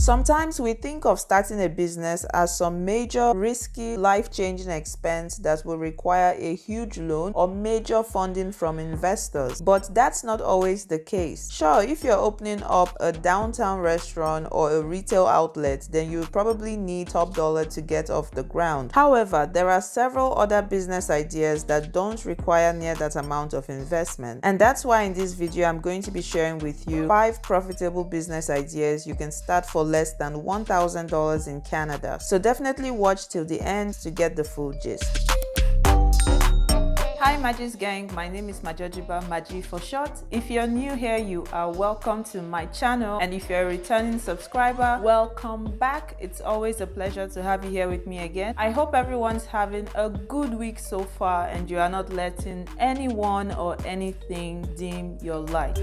Sometimes we think of starting a business as some major, risky, life-changing expense that will require a huge loan or major funding from investors, but that's not always the case. Sure, if you're opening up a downtown restaurant or a retail outlet, then you probably need top dollar to get off the ground. However, there are several other business ideas that don't require near that amount of investment, and that's why in this video I'm going to be sharing with you 5 profitable business ideas you can start for less than $1,000 in Canada. So definitely watch till the end to get the full gist. Hi Magi's gang, my name is Majojiba, Maji for short. If you're new here, you are welcome to my channel, and if you're a returning subscriber, welcome back. It's always a pleasure to have you here with me again. I hope everyone's having a good week so far and you are not letting anyone or anything dim your light.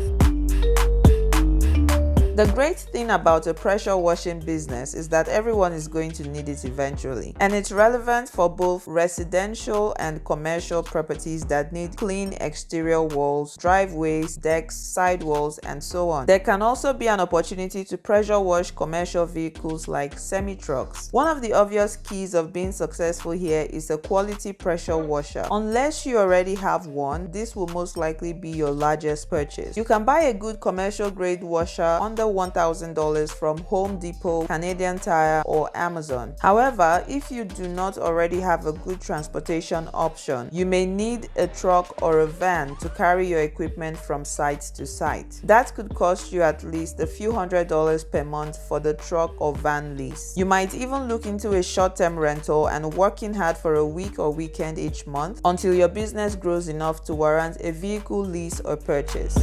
The great thing about a pressure washing business is that everyone is going to need it eventually, and it's relevant for both residential and commercial properties that need clean exterior walls, driveways, decks, sidewalls, and so on. There can also be an opportunity to pressure wash commercial vehicles like semi-trucks. One of the obvious keys of being successful here is a quality pressure washer. Unless you already have one, this will most likely be your largest purchase. You can buy a good commercial grade washer under $1,000 from Home Depot, Canadian Tire, or Amazon. However, if you do not already have a good transportation option, you may need a truck or a van to carry your equipment from site to site. That could cost you at least a few $100s per month for the truck or van lease. You might even look into a short-term rental and working hard for a week or weekend each month until your business grows enough to warrant a vehicle lease or purchase.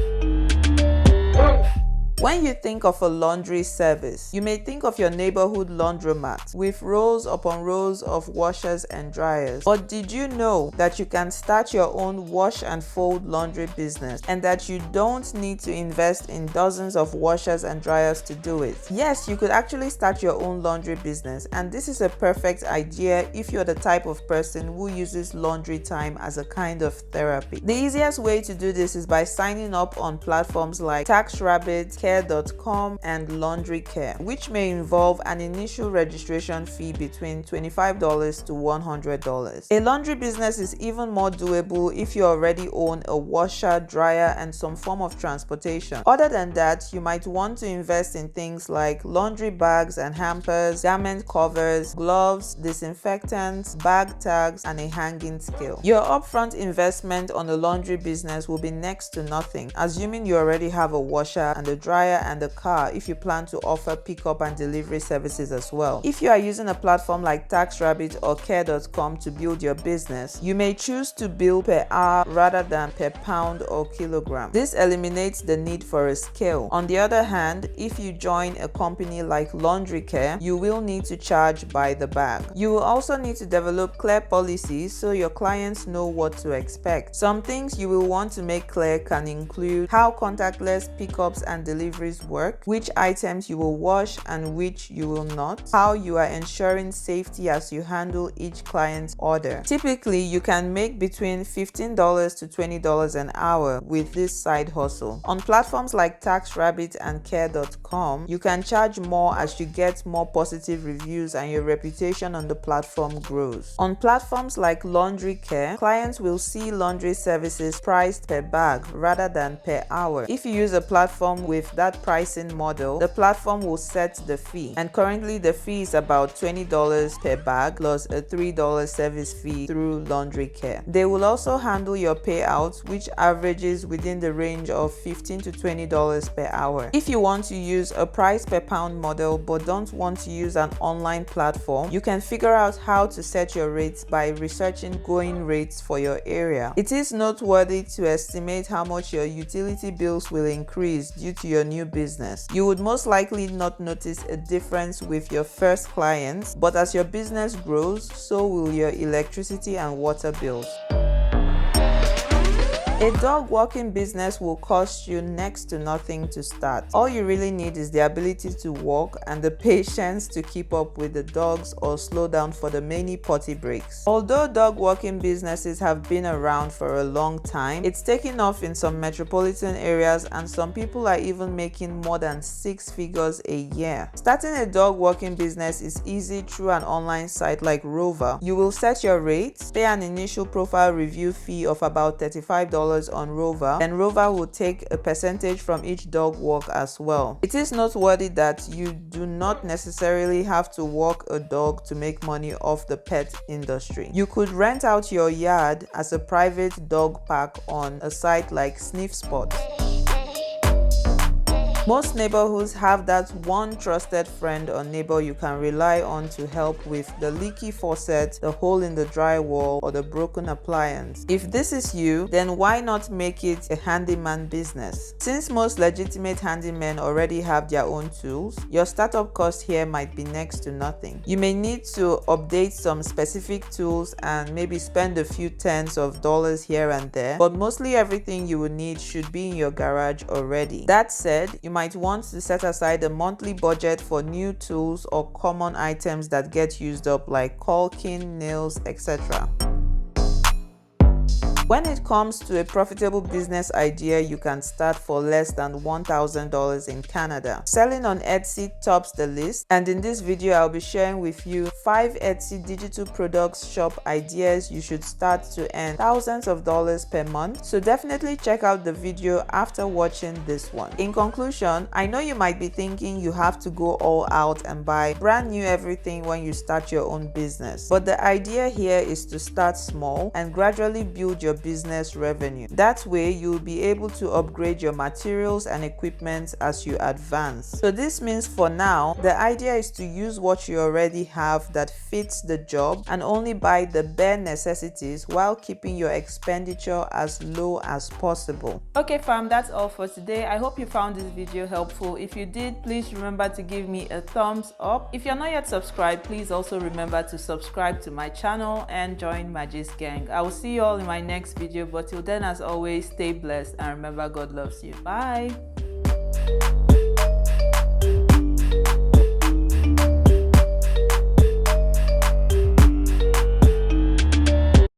When you think of a laundry service, you may think of your neighborhood laundromat with rows upon rows of washers and dryers. But did you know that you can start your own wash and fold laundry business and that you don't need to invest in dozens of washers and dryers to do it? Yes, you could actually start your own laundry business, and this is a perfect idea if you're the type of person who uses laundry time as a kind of therapy. The easiest way to do this is by signing up on platforms like TaxRabbit, Care.com, and Laundry Care, which may involve an initial registration fee between $25 to $100. A laundry business is even more doable if you already own a washer, dryer, and some form of transportation. Other than that, you might want to invest in things like laundry bags and hampers, garment covers, gloves, disinfectants, bag tags, and a hanging scale. Your upfront investment on a laundry business will be next to nothing, assuming you already have a washer and a dryer and a car if you plan to offer pickup and delivery services as well. If you are using a platform like TaxRabbit or Care.com to build your business, you may choose to bill per hour rather than per pound or kilogram. This eliminates the need for a scale. On the other hand, if you join a company like Laundry Care, you will need to charge by the bag. You will also need to develop clear policies so your clients know what to expect. Some things you will want to make clear can include how contactless pickups and deliveries work, which items you will wash and which you will not, how you are ensuring safety as you handle each client's order. Typically, you can make between $15 to $20 an hour with this side hustle. On platforms like TaxRabbit and Care.com, you can charge more as you get more positive reviews and your reputation on the platform grows. On platforms like Laundry Care, clients will see laundry services priced per bag rather than per hour. If you use a platform with that pricing model, the platform will set the fee, and currently the fee is about $20 per bag plus a $3 service fee through Laundry Care. They will also handle your payouts, which averages within the range of $15 to $20 per hour. If you want to use a price per pound model but don't want to use an online platform, you can figure out how to set your rates by researching going rates for your area. It is noteworthy to estimate how much your utility bills will increase due to your new business. You would most likely not notice a difference with your first clients, but as your business grows, so will your electricity and water bills. A dog walking business will cost you next to nothing to start. All you really need is the ability to walk and the patience to keep up with the dogs or slow down for the many potty breaks. Although dog walking businesses have been around for a long time, it's taken off in some metropolitan areas and some people are even making more than 6 figures a year. Starting a dog walking business is easy through an online site like Rover. You will set your rates, pay an initial profile review fee of about $35 on Rover, and Rover will take a percentage from each dog walk as well. It is noteworthy that you do not necessarily have to walk a dog to make money off the pet industry. You could rent out your yard as a private dog park on a site like Sniff Spot. Most neighborhoods have that one trusted friend or neighbor you can rely on to help with the leaky faucet, the hole in the drywall, or the broken appliance. If this is you, then why not make it a handyman business? Since most legitimate handymen already have their own tools, your startup cost here might be next to nothing. You may need to update some specific tools and maybe spend a few tens of dollars here and there, but mostly everything you will need should be in your garage already. That said, you might want to set aside a monthly budget for new tools or common items that get used up like caulking, nails, etc. When it comes to a profitable business idea, you can start for less than $1,000 in Canada. Selling on Etsy tops the list, and in this video I'll be sharing with you 5 Etsy digital products shop ideas you should start to earn thousands of dollars per month. So definitely check out the video after watching this one. In conclusion, I know you might be thinking you have to go all out and buy brand new everything when you start your own business, but the idea here is to start small and gradually build your business revenue. That way you'll be able to upgrade your materials and equipment as you advance. So this means for now, the idea is to use what you already have that fits the job and only buy the bare necessities while keeping your expenditure as low as possible. Okay fam, that's all for today. I hope you found this video helpful. If you did, please remember to give me a thumbs up. If you're not yet subscribed, please also remember to subscribe to my channel and join my Gist gang. I will see you all in my next video, but till then, as always, stay blessed and remember, God loves you. Bye.